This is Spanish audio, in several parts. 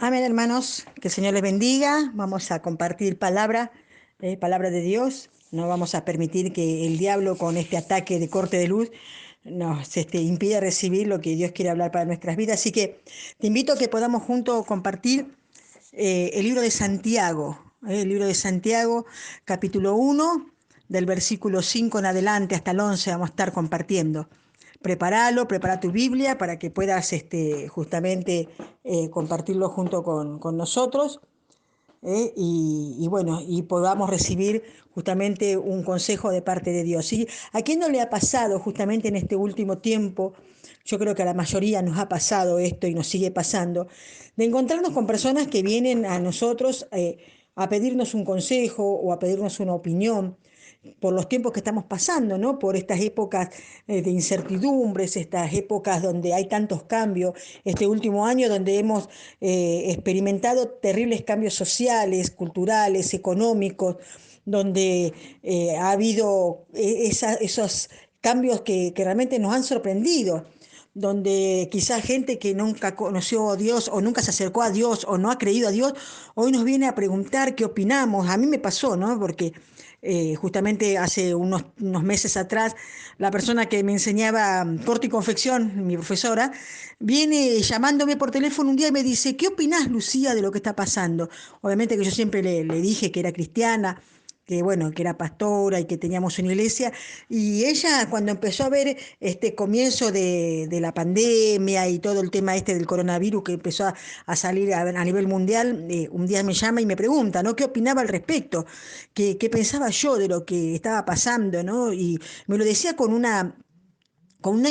Amén, hermanos, que el Señor les bendiga. Vamos a compartir palabra de Dios. No vamos a permitir que el diablo con este ataque de corte de luz nos impida recibir lo que Dios quiere hablar para nuestras vidas. Así que te invito a que podamos juntos compartir el libro de Santiago, el libro de Santiago, capítulo 1, del versículo 5 en adelante hasta el 11 vamos a estar compartiendo. Prepara tu Biblia para que puedas justamente compartirlo junto con nosotros, y bueno, y podamos recibir justamente un consejo de parte de Dios. ¿Sí? ¿A quién no le ha pasado justamente en este último tiempo? Yo creo que a la mayoría nos ha pasado esto y nos sigue pasando, de encontrarnos con personas que vienen a nosotros a pedirnos un consejo o a pedirnos una opinión por los tiempos que estamos pasando, ¿no? Por estas épocas de incertidumbres, estas épocas donde hay tantos cambios, este último año donde hemos experimentado terribles cambios sociales, culturales, económicos, donde ha habido esos cambios que realmente nos han sorprendido, donde quizás gente que nunca conoció a Dios o nunca se acercó a Dios o no ha creído a Dios, hoy nos viene a preguntar qué opinamos. A mí me pasó, ¿no? Porque justamente hace unos meses atrás, la persona que me enseñaba corte y confección, mi profesora, viene llamándome por teléfono un día y me dice, ¿qué opinás, Lucía, de lo que está pasando? Obviamente que yo siempre le dije que era cristiana, que bueno, que era pastora y que teníamos una iglesia, y ella cuando empezó a ver este comienzo de la pandemia y todo el tema del coronavirus que empezó a salir a nivel mundial, un día me llama y me pregunta, ¿no? ¿Qué opinaba al respecto? ¿Qué pensaba yo de lo que estaba pasando, ¿no? Y me lo decía con una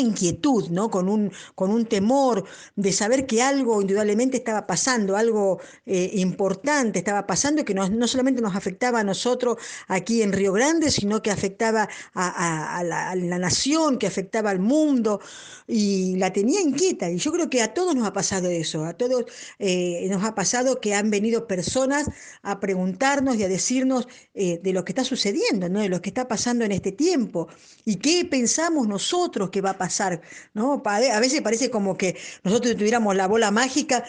inquietud, ¿no? Con un temor de saber que algo indudablemente estaba pasando, algo importante estaba pasando, que no solamente nos afectaba a nosotros aquí en Río Grande, sino que afectaba a la nación, que afectaba al mundo, y la tenía inquieta. Y yo creo que a todos nos ha pasado eso, a todos nos ha pasado que han venido personas a preguntarnos y a decirnos de lo que está sucediendo, ¿no? De lo que está pasando en este tiempo, y qué pensamos nosotros que va a pasar, ¿no? A veces parece como que nosotros tuviéramos la bola mágica,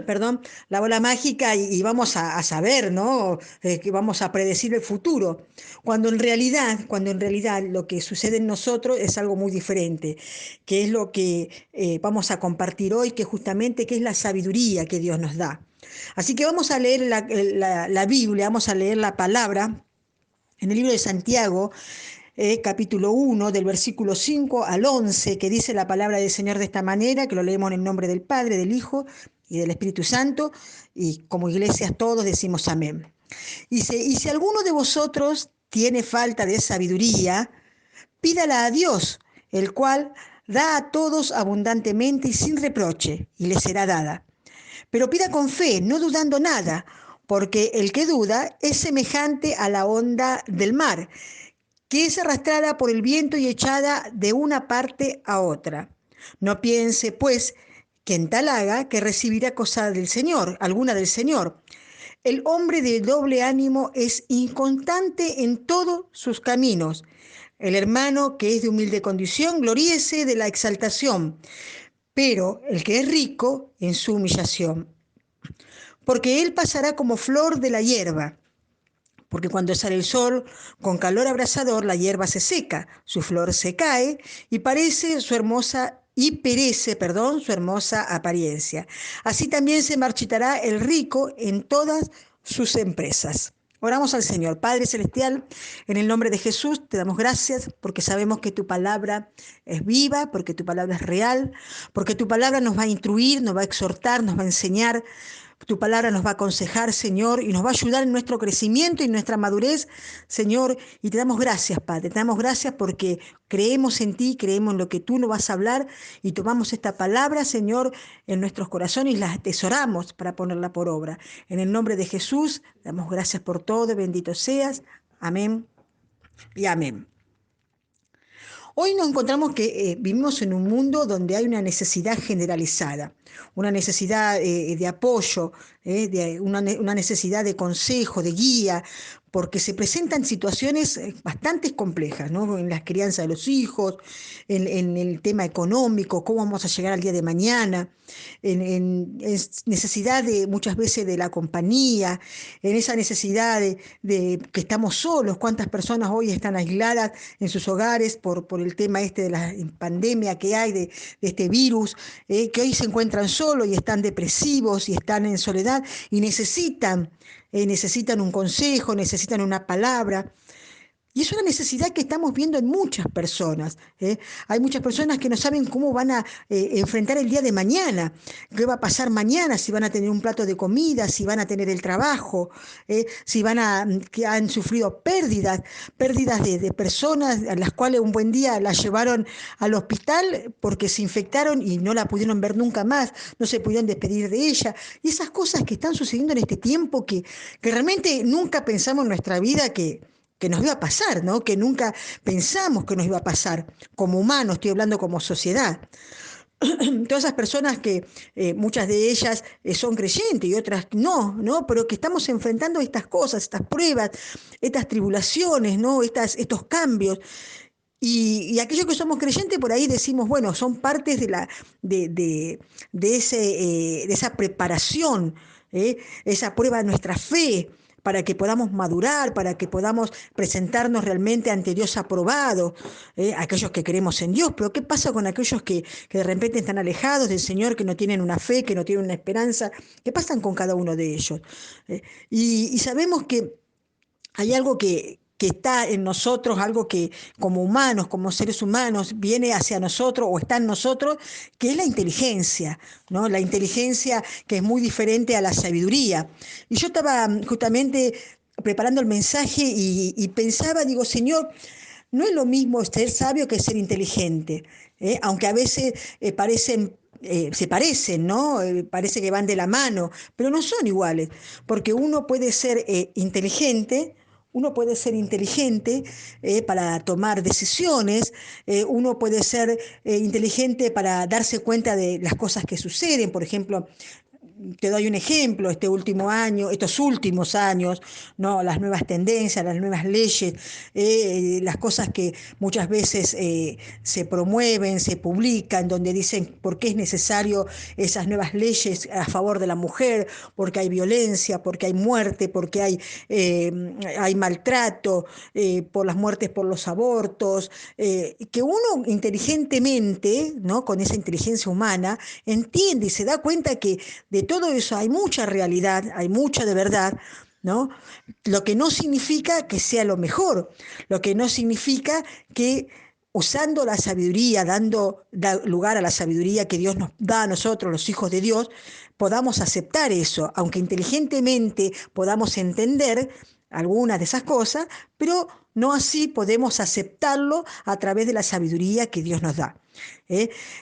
perdón, la bola mágica y vamos a saber, ¿no? Que vamos a predecir el futuro, cuando en realidad lo que sucede en nosotros es algo muy diferente, que es lo que vamos a compartir hoy, que justamente que es la sabiduría que Dios nos da. Así que vamos a leer la Biblia, vamos a leer la palabra en el libro de Santiago, capítulo 1, del versículo 5 al 11, que dice la palabra del Señor de esta manera, que lo leemos en el nombre del Padre, del Hijo y del Espíritu Santo, y como iglesias todos decimos amén. Dice, y si alguno de vosotros tiene falta de sabiduría, pídala a Dios, el cual da a todos abundantemente y sin reproche, y le será dada. Pero pida con fe, no dudando nada, porque el que duda es semejante a la onda del mar, que es arrastrada por el viento y echada de una parte a otra. No piense, pues, que en tal haga que recibirá cosa del Señor, alguna del Señor. El hombre de doble ánimo es inconstante en todos sus caminos. El hermano que es de humilde condición, gloríese de la exaltación, pero el que es rico en su humillación. Porque él pasará como flor de la hierba. Porque cuando sale el sol con calor abrasador, la hierba se seca, su flor se cae y perece, su hermosa apariencia. Así también se marchitará el rico en todas sus empresas. Oramos al Señor. Padre Celestial, en el nombre de Jesús te damos gracias porque sabemos que tu palabra es viva, porque tu palabra es real, porque tu palabra nos va a instruir, nos va a exhortar, nos va a enseñar. Tu palabra nos va a aconsejar, Señor, y nos va a ayudar en nuestro crecimiento y en nuestra madurez, Señor. Y te damos gracias, Padre. Te damos gracias porque creemos en ti, creemos en lo que tú nos vas a hablar y tomamos esta palabra, Señor, en nuestros corazones y la atesoramos para ponerla por obra. En el nombre de Jesús, damos gracias por todo. Bendito seas. Amén y amén. Hoy nos encontramos que vivimos en un mundo donde hay una necesidad generalizada, una necesidad de apoyo, de una necesidad de consejo, de guía, porque se presentan situaciones bastante complejas, ¿no? En la crianza de los hijos, en el tema económico, cómo vamos a llegar al día de mañana, en necesidad de muchas veces de la compañía, en esa necesidad de que estamos solos, cuántas personas hoy están aisladas en sus hogares por el tema este de la pandemia que hay, de este virus, que hoy se encuentran solos y están depresivos y están en soledad y necesitan un consejo, necesitan una palabra. Y es una necesidad que estamos viendo en muchas personas. Hay muchas personas que no saben cómo van a enfrentar el día de mañana, qué va a pasar mañana, si van a tener un plato de comida, si van a tener el trabajo, si que han sufrido pérdidas de personas a las cuales un buen día las llevaron al hospital porque se infectaron y no la pudieron ver nunca más, no se pudieron despedir de ella. Y esas cosas que están sucediendo en este tiempo que realmente nunca pensamos en nuestra vida que nos iba a pasar, ¿no? Que nunca pensamos que nos iba a pasar como humanos, estoy hablando como sociedad. Todas esas personas que muchas de ellas son creyentes y otras no, ¿no? Pero que estamos enfrentando estas cosas, estas pruebas, estas tribulaciones, ¿no? Estos cambios. Y aquellos que somos creyentes por ahí decimos, bueno, son partes de esa preparación, esa prueba de nuestra fe, para que podamos madurar, para que podamos presentarnos realmente ante Dios aprobado, aquellos que creemos en Dios. Pero ¿qué pasa con aquellos que de repente están alejados del Señor, que no tienen una fe, que no tienen una esperanza? ¿Qué pasa con cada uno de ellos? Y sabemos que hay algo que está en nosotros, algo que como humanos, como seres humanos, viene hacia nosotros o está en nosotros, que es la inteligencia, ¿no? La inteligencia que es muy diferente a la sabiduría. Y yo estaba justamente preparando el mensaje y pensaba, digo, Señor, no es lo mismo ser sabio que ser inteligente, aunque a veces se parecen, ¿no? Parece que van de la mano, pero no son iguales, porque uno puede ser inteligente para tomar decisiones, uno puede ser inteligente para darse cuenta de las cosas que suceden, por ejemplo, te doy un ejemplo, estos últimos años, ¿no? Las nuevas tendencias, las nuevas leyes, las cosas que muchas veces se promueven, se publican, donde dicen por qué es necesario esas nuevas leyes a favor de la mujer, porque hay violencia, porque hay muerte, porque hay maltrato, por las muertes por los abortos, que uno inteligentemente, ¿no? Con esa inteligencia humana, entiende y se da cuenta que de todo eso hay mucha realidad, hay mucha de verdad, ¿no? Lo que no significa que sea lo mejor, lo que no significa que usando la sabiduría, dando lugar a la sabiduría que Dios nos da a nosotros, los hijos de Dios, podamos aceptar eso, aunque inteligentemente podamos entender algunas de esas cosas, pero no así podemos aceptarlo a través de la sabiduría que Dios nos da.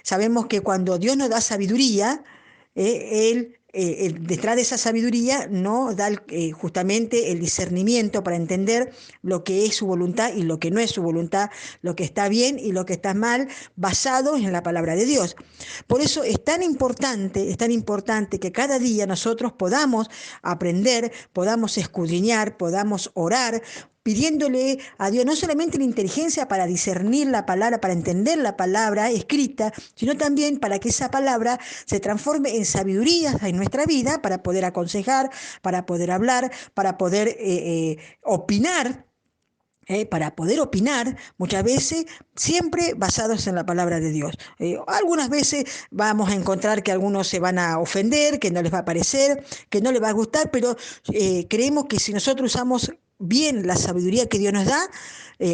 Sabemos que cuando Dios nos da sabiduría, detrás de esa sabiduría no da justamente el discernimiento para entender lo que es su voluntad y lo que no es su voluntad, lo que está bien y lo que está mal, basado en la palabra de Dios. Por eso es tan importante que cada día nosotros podamos aprender, podamos escudriñar, podamos orar, pidiéndole a Dios no solamente la inteligencia para discernir la palabra, para entender la palabra escrita, sino también para que esa palabra se transforme en sabiduría en nuestra vida, para poder aconsejar, para poder hablar, para poder opinar. Para poder opinar, muchas veces, siempre basados en la palabra de Dios. Algunas veces vamos a encontrar que algunos se van a ofender, que no les va a parecer, que no les va a gustar, pero creemos que si nosotros usamos bien la sabiduría que Dios nos da,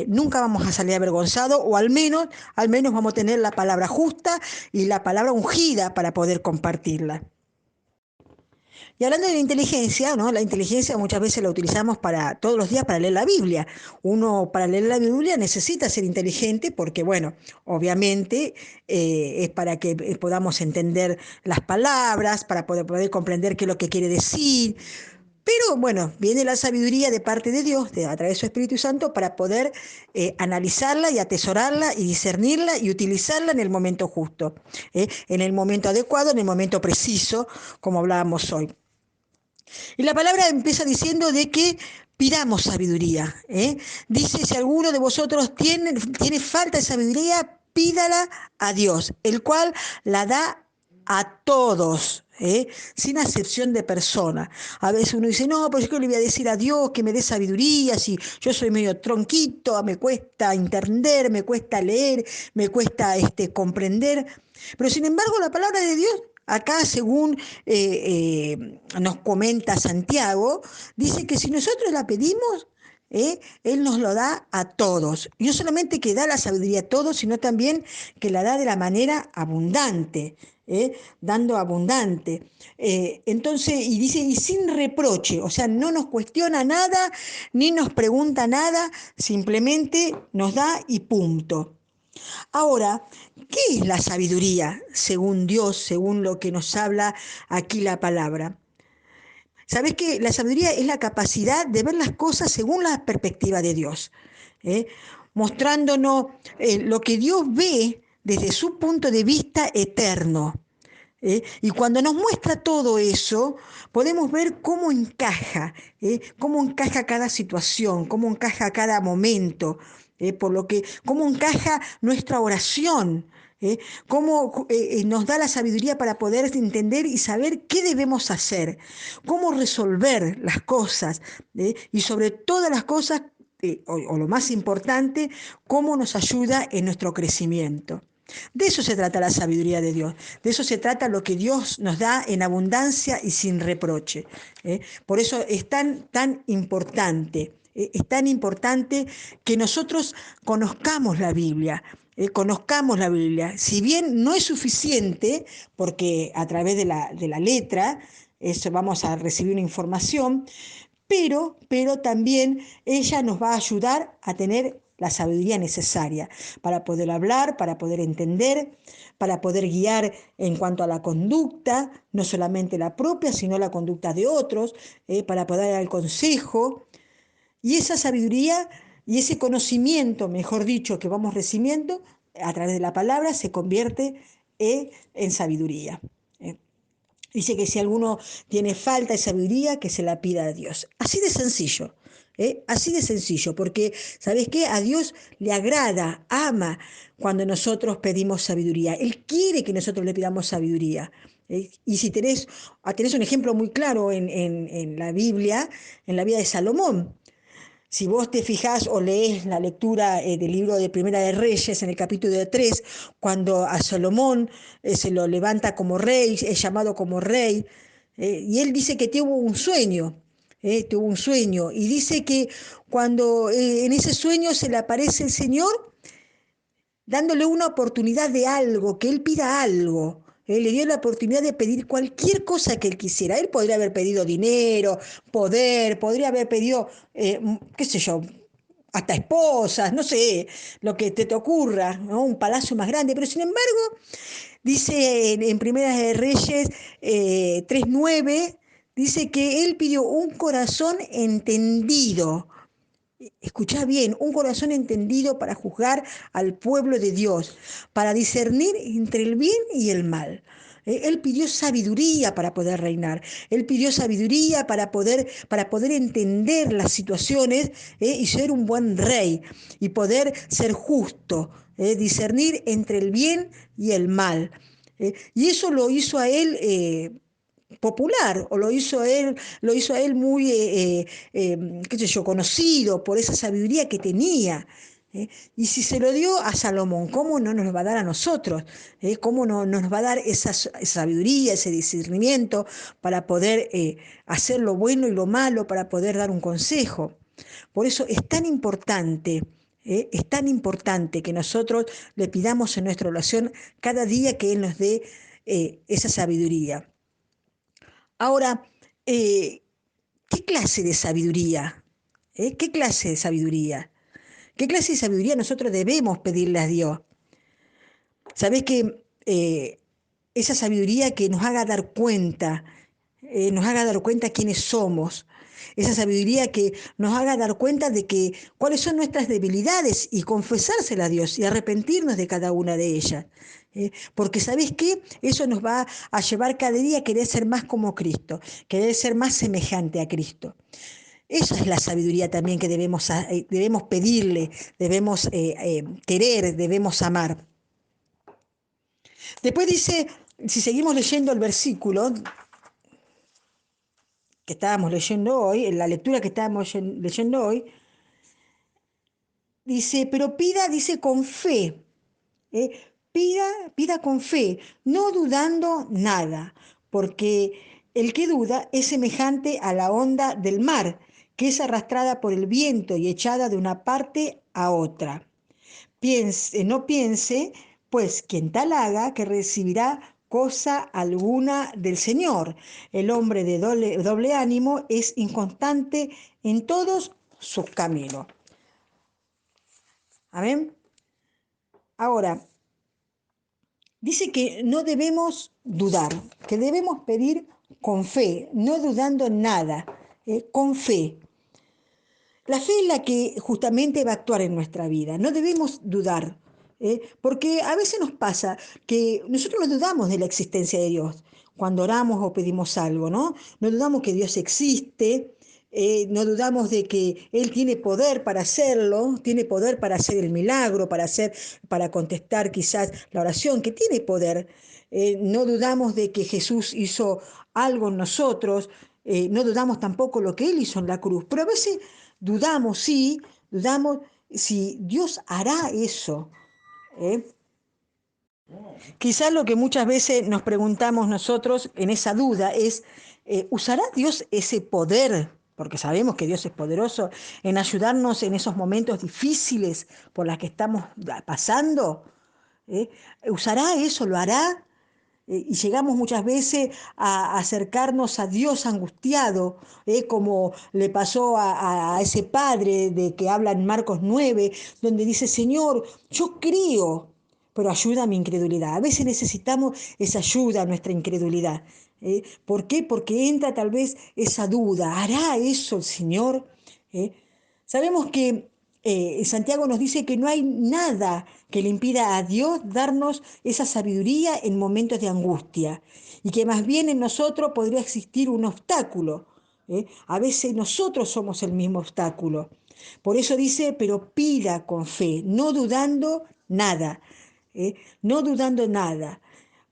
nunca vamos a salir avergonzados, o al menos vamos a tener la palabra justa y la palabra ungida para poder compartirla. Y hablando de la inteligencia, ¿no? La inteligencia muchas veces la utilizamos para todos los días para leer la Biblia. Uno para leer la Biblia necesita ser inteligente porque, bueno, obviamente es para que podamos entender las palabras, para poder comprender qué es lo que quiere decir. Pero bueno, viene la sabiduría de parte de Dios, a través de su Espíritu Santo, para poder analizarla y atesorarla y discernirla y utilizarla en el momento justo, en el momento adecuado, en el momento preciso, como hablábamos hoy. Y la palabra empieza diciendo de que pidamos sabiduría. Dice, si alguno de vosotros tiene falta de sabiduría, pídala a Dios, el cual la da a todos. Sin acepción de persona. A veces uno dice, no, pues yo le voy a decir a Dios que me dé sabiduría, si yo soy medio tronquito, me cuesta entender, me cuesta leer, me cuesta comprender. Pero sin embargo, la palabra de Dios, acá según nos comenta Santiago, dice que si nosotros la pedimos, Él nos lo da a todos. Y no solamente que da la sabiduría a todos, sino también que la da de la manera abundante. Dando abundante. Entonces, y dice, y sin reproche, o sea, no nos cuestiona nada, ni nos pregunta nada, simplemente nos da y punto. Ahora, ¿qué es la sabiduría según Dios, según lo que nos habla aquí la palabra? Sabés que la sabiduría es la capacidad de ver las cosas según la perspectiva de Dios, ¿eh? Mostrándonos lo que Dios ve desde su punto de vista eterno. Y cuando nos muestra todo eso, podemos ver cómo encaja cada situación, cómo encaja cada momento, por lo que, cómo encaja nuestra oración, cómo nos da la sabiduría para poder entender y saber qué debemos hacer, cómo resolver las cosas, y sobre todas las cosas, o lo más importante, cómo nos ayuda en nuestro crecimiento. De eso se trata la sabiduría de Dios, de eso se trata lo que Dios nos da en abundancia y sin reproche. Por eso es tan importante, es tan importante que nosotros conozcamos la Biblia. Conozcamos la Biblia. Si bien no es suficiente, porque a través de la letra eso vamos a recibir una información, pero también ella nos va a ayudar a tener la sabiduría necesaria para poder hablar, para poder entender, para poder guiar en cuanto a la conducta, no solamente la propia, sino la conducta de otros, para poder dar el consejo. Y esa sabiduría y ese conocimiento, mejor dicho, que vamos recibiendo a través de la palabra, se convierte en sabiduría. Dice que si alguno tiene falta de sabiduría, que se la pida a Dios. Así de sencillo, así de sencillo, porque, ¿sabes qué? A Dios le agrada, ama cuando nosotros pedimos sabiduría. Él quiere que nosotros le pidamos sabiduría. Y si tenés un ejemplo muy claro en la Biblia, en la vida de Salomón. Si vos te fijás o lees la lectura del libro de Primera de Reyes en el capítulo 3, cuando a Salomón se lo levanta como rey, es llamado como rey, y él dice que tuvo un sueño, y dice que cuando en ese sueño se le aparece el Señor, dándole una oportunidad de algo, que él pida algo. Él le dio la oportunidad de pedir cualquier cosa que él quisiera. Él podría haber pedido dinero, poder, podría haber pedido, qué sé yo, hasta esposas, no sé, lo que te ocurra, ¿no? Un palacio más grande. Pero sin embargo, dice en Primera de Reyes 3:9, dice que él pidió un corazón entendido. Escuchá bien, un corazón entendido para juzgar al pueblo de Dios, para discernir entre el bien y el mal. Él pidió sabiduría para poder reinar. Él pidió sabiduría para poder entender las situaciones, y ser un buen rey y poder ser justo, discernir entre el bien y el mal. Y eso lo hizo a él popular, o lo hizo a él muy, qué sé yo, conocido por esa sabiduría que tenía. Y si se lo dio a Salomón, ¿cómo no nos va a dar a nosotros? ¿Cómo no nos va a dar esa sabiduría, ese discernimiento para poder hacer lo bueno y lo malo, para poder dar un consejo? Por eso es tan importante que nosotros le pidamos en nuestra oración cada día que Él nos dé esa sabiduría. Ahora, eh, ¿qué clase de sabiduría? ¿Qué clase de sabiduría? ¿Qué clase de sabiduría nosotros debemos pedirle a Dios? ¿Sabés que esa sabiduría que nos haga dar cuenta quiénes somos, esa sabiduría que nos haga dar cuenta de que cuáles son nuestras debilidades y confesárselas a Dios y arrepentirnos de cada una de ellas. Porque ¿sabés qué? Eso nos va a llevar cada día a querer ser más como Cristo, querer ser más semejante a Cristo. Esa es la sabiduría también que debemos pedirle, debemos querer, debemos amar. Después dice, si seguimos leyendo el versículo que estábamos leyendo hoy, en la lectura que estábamos leyendo hoy, dice, pero pida, dice, con fe, ¿eh? Pida con fe, no dudando nada, porque el que duda es semejante a la onda del mar, que es arrastrada por el viento y echada de una parte a otra. No piense, pues quien tal haga, que recibirá cosa alguna del Señor. El hombre de doble ánimo es inconstante en todos sus caminos. Amén. Ahora, dice que no debemos dudar, que debemos pedir con fe, no dudando nada, con fe. La fe es la que justamente va a actuar en nuestra vida, no debemos dudar, porque a veces nos pasa que nosotros no dudamos de la existencia de Dios cuando oramos o pedimos algo, ¿no? No dudamos que Dios existe, no dudamos de que Él tiene poder para hacerlo, tiene poder para hacer el milagro, para contestar quizás la oración, que tiene poder. No dudamos de que Jesús hizo algo en nosotros, no dudamos tampoco lo que Él hizo en la cruz, pero a veces dudamos, sí, dudamos si Dios hará eso. ¿eh? Quizás lo que muchas veces nos preguntamos nosotros en esa duda es, ¿usará Dios ese poder? Porque sabemos que Dios es poderoso en ayudarnos en esos momentos difíciles por los que estamos pasando. ¿eh? ¿Usará eso? ¿Lo hará? Y llegamos muchas veces a acercarnos a Dios angustiado, como le pasó a ese padre de que habla en Marcos 9, donde dice, Señor, yo creo, pero ayuda a mi incredulidad. A veces necesitamos esa ayuda a nuestra incredulidad. ¿Por qué? Porque entra tal vez esa duda, ¿hará eso el Señor? ¿Eh? Sabemos que Santiago nos dice que no hay nada que le impida a Dios darnos esa sabiduría en momentos de angustia y que más bien en nosotros podría existir un obstáculo. A veces nosotros somos el mismo obstáculo. Por eso dice, pero pida con fe, no dudando nada, no dudando nada.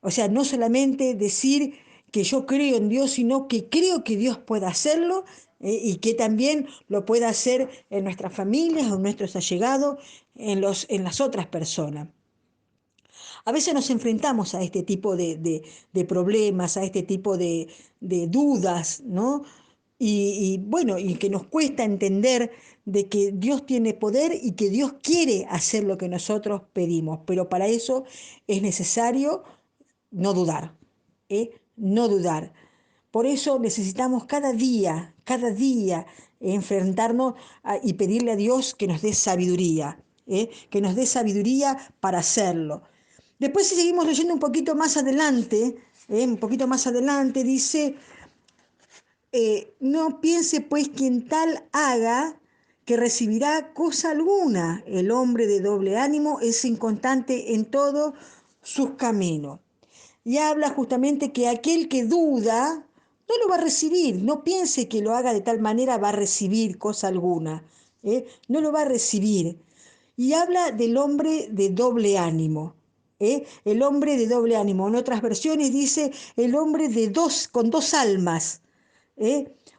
O sea, no solamente decir que yo creo en Dios, sino que creo que Dios pueda hacerlo y que también lo pueda hacer en nuestras familias, en nuestros allegados, en las otras personas. A veces nos enfrentamos a este tipo de problemas, a este tipo de dudas, ¿no? Bueno, y que nos cuesta entender de que Dios tiene poder y que Dios quiere hacer lo que nosotros pedimos, pero para eso es necesario no dudar, no dudar. Por eso necesitamos cada día, enfrentarnos y pedirle a Dios que nos dé sabiduría, que nos dé sabiduría para hacerlo. Después si seguimos leyendo un poquito más adelante, dice, no piense pues quien tal haga que recibirá cosa alguna. El hombre de doble ánimo es inconstante en todos sus caminos. Y habla justamente que aquel que duda no lo va a recibir, no piense que lo haga de tal manera va a recibir cosa alguna, no lo va a recibir. Y habla del hombre de doble ánimo. El hombre de doble ánimo. En otras versiones dice el hombre con dos almas.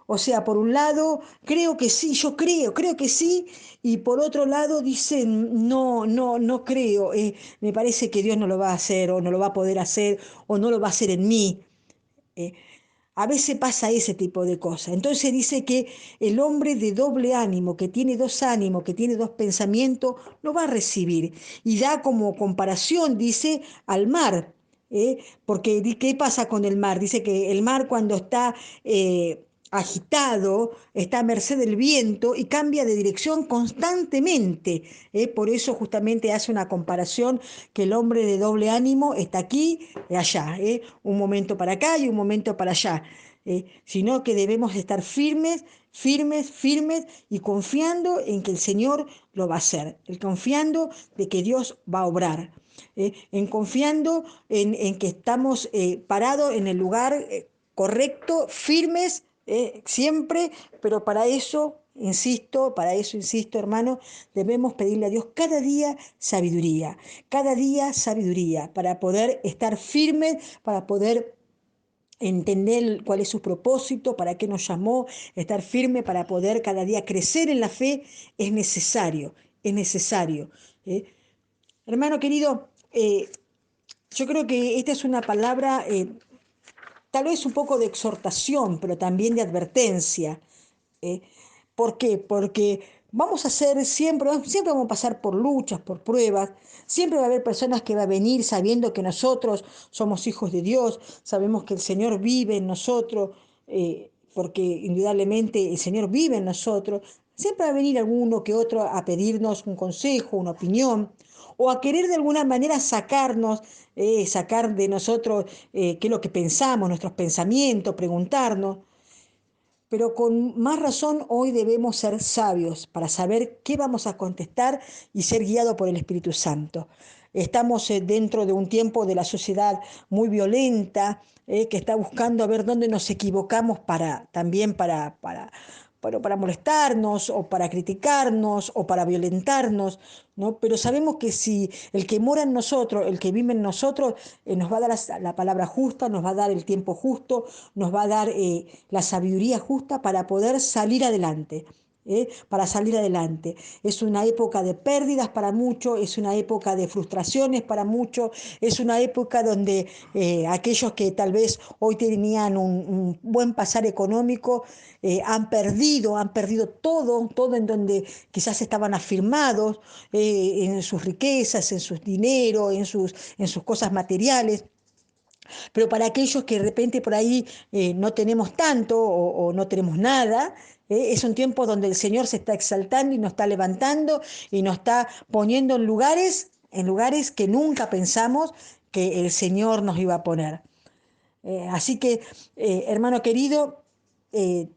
O sea, por un lado, creo que sí, yo creo que sí, y por otro lado dicen, no, no, no creo, me parece que Dios no lo va a hacer, o no lo va a poder hacer, o no lo va a hacer en mí. eh. A veces pasa ese tipo de cosas. Entonces dice que el hombre de doble ánimo, que tiene dos ánimos, que tiene dos pensamientos, no va a recibir. Y da como comparación, dice, al mar. Porque ¿qué pasa con el mar? Dice que el mar cuando está agitado, está a merced del viento y cambia de dirección constantemente. Por eso justamente hace una comparación que el hombre de doble ánimo está aquí y allá, un momento para acá y un momento para allá. Sino que debemos estar firmes, firmes, firmes y confiando en que el Señor lo va a hacer, confiando de que Dios va a obrar. En confiando en que estamos parados en el lugar correcto, firmes siempre, pero para eso, insisto, hermano, debemos pedirle a Dios cada día sabiduría, para poder estar firmes, para poder entender cuál es su propósito, para qué nos llamó, estar firme para poder cada día crecer en la fe, es necesario, es necesario. ¿Eh? Hermano querido, yo creo que esta es una palabra tal vez un poco de exhortación, pero también de advertencia. ¿Eh? ¿Por qué? Porque vamos a ser siempre vamos a pasar por luchas, por pruebas, siempre va a haber personas que va a venir sabiendo que nosotros somos hijos de Dios, sabemos que el Señor vive en nosotros, porque indudablemente el Señor vive en nosotros, siempre va a venir alguno que otro a pedirnos un consejo, una opinión, o a querer de alguna manera sacar de nosotros qué es lo que pensamos, nuestros pensamientos, preguntarnos. Pero con más razón hoy debemos ser sabios para saber qué vamos a contestar y ser guiados por el Espíritu Santo. Estamos dentro de un tiempo de la sociedad muy violenta, que está buscando a ver dónde nos equivocamos también para molestarnos o para criticarnos o para violentarnos, ¿no? Pero sabemos que si el que mora en nosotros, el que vive en nosotros, nos va a dar la palabra justa, nos va a dar el tiempo justo, nos va a dar la sabiduría justa para poder salir adelante. Para salir adelante. Es una época de pérdidas para muchos, es una época de frustraciones para muchos, es una época donde aquellos que tal vez hoy tenían un buen pasar económico han perdido todo en donde quizás estaban afirmados, en sus riquezas, en sus dineros, en sus cosas materiales. Pero para aquellos que de repente por ahí no tenemos tanto o no tenemos nada, es un tiempo donde el Señor se está exaltando y nos está levantando y nos está poniendo en lugares que nunca pensamos que el Señor nos iba a poner. Así que, hermano querido, eh,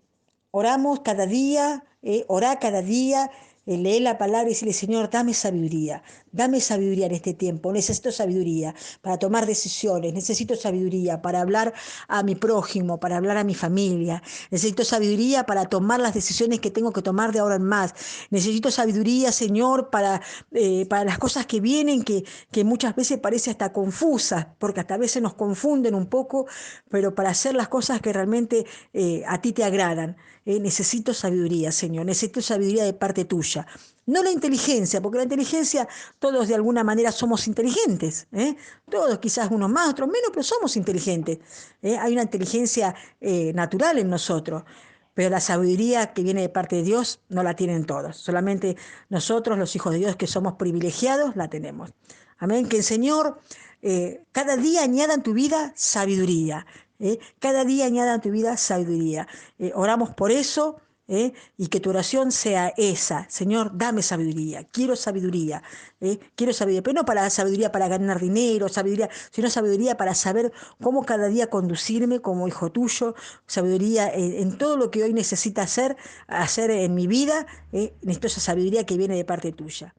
oramos cada día, orá cada día, lee la palabra y decirle, Señor, dame sabiduría en este tiempo, necesito sabiduría para tomar decisiones, necesito sabiduría para hablar a mi prójimo, para hablar a mi familia, necesito sabiduría para tomar las decisiones que tengo que tomar de ahora en más, necesito sabiduría, Señor, para las cosas que vienen, que muchas veces parece hasta confusas, porque hasta a veces nos confunden un poco, pero para hacer las cosas que realmente a ti te agradan. Necesito sabiduría, Señor, necesito sabiduría de parte tuya. No la inteligencia, porque la inteligencia todos de alguna manera somos inteligentes, ¿eh? Todos, quizás unos más, otros menos, pero somos inteligentes. Hay una inteligencia natural en nosotros, pero la sabiduría que viene de parte de Dios no la tienen todos. Solamente nosotros, los hijos de Dios que somos privilegiados, la tenemos. Amén. Que el Señor cada día añada en tu vida sabiduría. Cada día añada en tu vida sabiduría. Oramos por eso. Y que tu oración sea esa, Señor, dame sabiduría, quiero sabiduría, pero no para sabiduría para ganar dinero, sabiduría, sino sabiduría para saber cómo cada día conducirme como hijo tuyo, sabiduría en todo lo que hoy necesita hacer en mi vida, necesito esa sabiduría que viene de parte tuya.